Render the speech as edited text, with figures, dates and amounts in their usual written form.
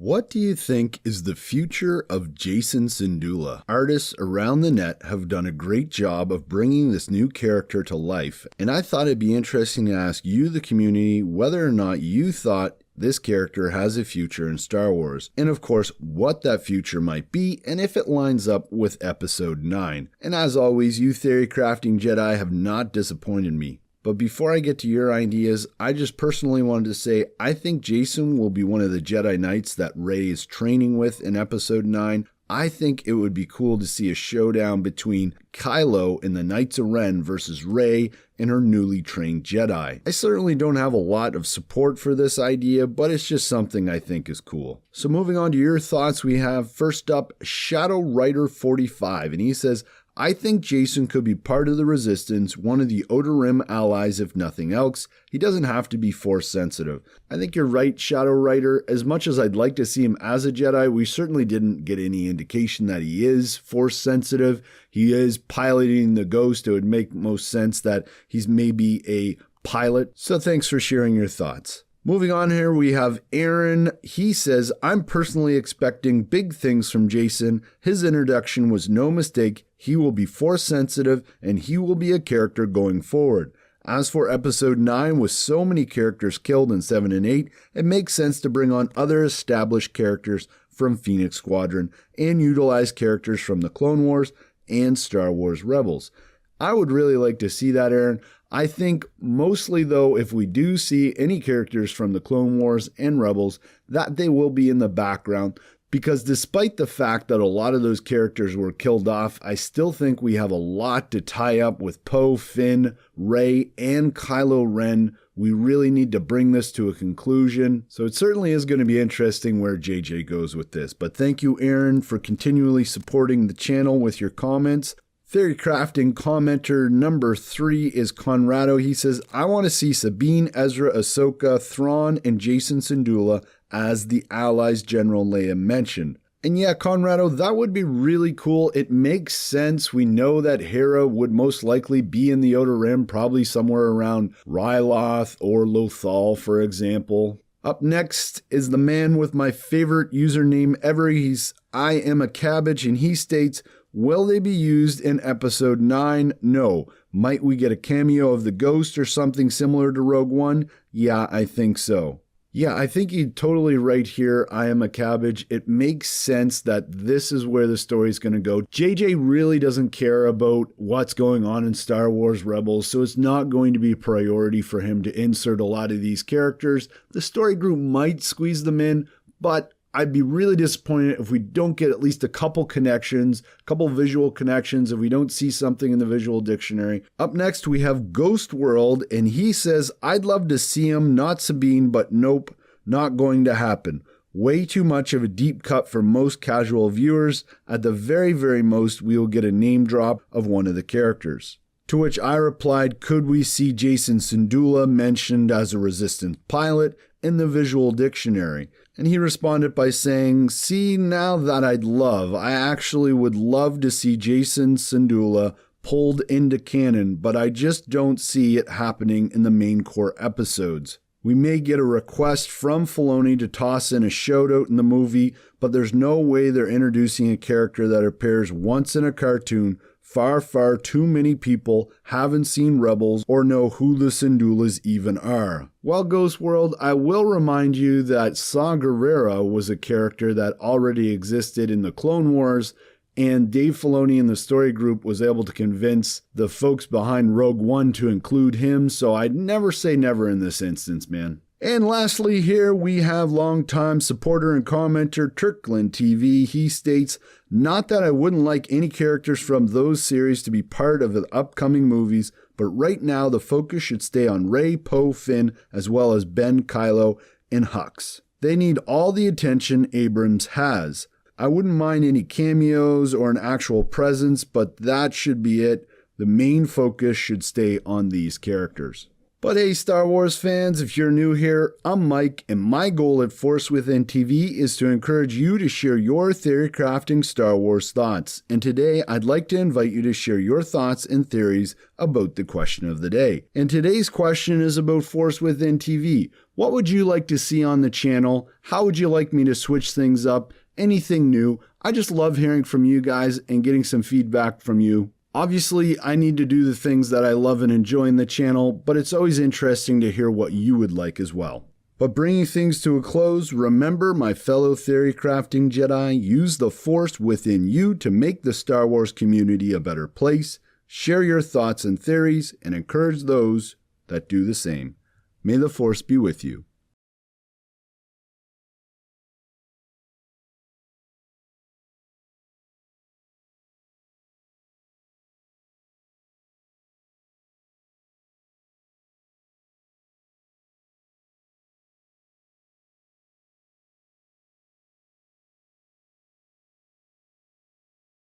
What do you think is the future of Jacen Syndulla? Artists around the net have done a great job of bringing this new character to life, and I thought it'd be interesting to ask you, the community, whether or not you thought this character has a future in Star Wars, and of course, what that future might be, and if it lines up with Episode 9. And as always, you theory crafting Jedi have not disappointed me. But before I get to your ideas, I just personally wanted to say I think Jacen will be one of the Jedi Knights that Rey is training with in Episode 9. I think it would be cool to see a showdown between Kylo and the Knights of Ren versus Rey and her newly trained Jedi. I certainly don't have a lot of support for this idea, but it's just something I think is cool. So moving on to your thoughts, we have first up Shadow Rider 45, and he says, I think Jacen could be part of the Resistance, one of the Outer Rim allies if nothing else. He doesn't have to be Force sensitive. I think you're right, Shadow Rider. As much as I'd like to see him as a Jedi, we certainly didn't get any indication that he is Force sensitive. He is piloting the Ghost. It would make most sense that he's maybe a pilot. So thanks for sharing your thoughts. Moving on here, we have Aaron. He says, I'm personally expecting big things from Jacen. His introduction was no mistake. He will be Force sensitive and he will be a character going forward. As for Episode 9, with so many characters killed in 7 and 8, it makes sense to bring on other established characters from Phoenix Squadron and utilize characters from the Clone Wars and Star Wars Rebels. I would really like to see that, Aaron. I think mostly, though, if we do see any characters from the Clone Wars and Rebels, that they will be in the background, because despite the fact that a lot of those characters were killed off, I still think we have a lot to tie up with Poe, Finn, Rey, and Kylo Ren. We really need to bring this to a conclusion, so it certainly is going to be interesting where JJ goes with this. But thank you, Aaron, for continually supporting the channel with your comments. Theory Crafting commenter number 3 is Conrado. He says, I want to see Sabine, Ezra, Ahsoka, Thrawn, and Jacen Syndulla as the allies General Leia mentioned. And yeah, Conrado, that would be really cool. It makes sense. We know that Hera would most likely be in the Outer Rim, probably somewhere around Ryloth or Lothal, for example. Up next is the man with my favorite username ever. He's I Am a Cabbage, and he states, will they be used in Episode 9? No. Might we get a cameo of the Ghost or something similar to Rogue One? Yeah, I think so. Yeah, I think you're totally right here, I Am a Cabbage. It makes sense that this is where the story's going to go. JJ really doesn't care about what's going on in Star Wars Rebels, so it's not going to be a priority for him to insert a lot of these characters. The story group might squeeze them in, but I'd be really disappointed if we don't get at least a couple connections, a couple visual connections, if we don't see something in the visual dictionary. Up next, we have Ghost World, and he says, I'd love to see him, not Sabine, but nope, not going to happen. Way too much of a deep cut for most casual viewers. At the very, very most, we will get a name drop of one of the characters. To which I replied, could we see Jacen Syndulla mentioned as a Resistance pilot in the visual dictionary? And he responded by saying, see, now that I'd love. I actually would love to see Jacen Syndulla pulled into canon, but I just don't see it happening in the main core episodes. We may get a request from Filoni to toss in a shoutout in the movie, but there's no way they're introducing a character that appears once in a cartoon. Far, far too many people haven't seen Rebels or know who the Syndullas even are. While Ghost World, I will remind you that Saw Gerrera was a character that already existed in the Clone Wars, and Dave Filoni and the story group was able to convince the folks behind Rogue One to include him, so I'd never say never in this instance, man. And lastly here, we have longtime supporter and commenter Turkland TV. He states, not that I wouldn't like any characters from those series to be part of the upcoming movies, but right now the focus should stay on Rey, Poe, Finn, as well as Ben, Kylo, and Hux. They need all the attention Abrams has. I wouldn't mind any cameos or an actual presence, but that should be it. The main focus should stay on these characters. But hey, Star Wars fans, if you're new here, I'm Mike, and my goal at Force Within TV is to encourage you to share your theory crafting Star Wars thoughts. And today, I'd like to invite you to share your thoughts and theories about the question of the day. And today's question is about Force Within TV. What would you like to see on the channel? How would you like me to switch things up? Anything new? I just love hearing from you guys and getting some feedback from you. Obviously, I need to do the things that I love and enjoy in the channel, but it's always interesting to hear what you would like as well. But bringing things to a close, remember, my fellow theory crafting Jedi, use the Force within you to make the Star Wars community a better place, share your thoughts and theories, and encourage those that do the same. May the Force be with you.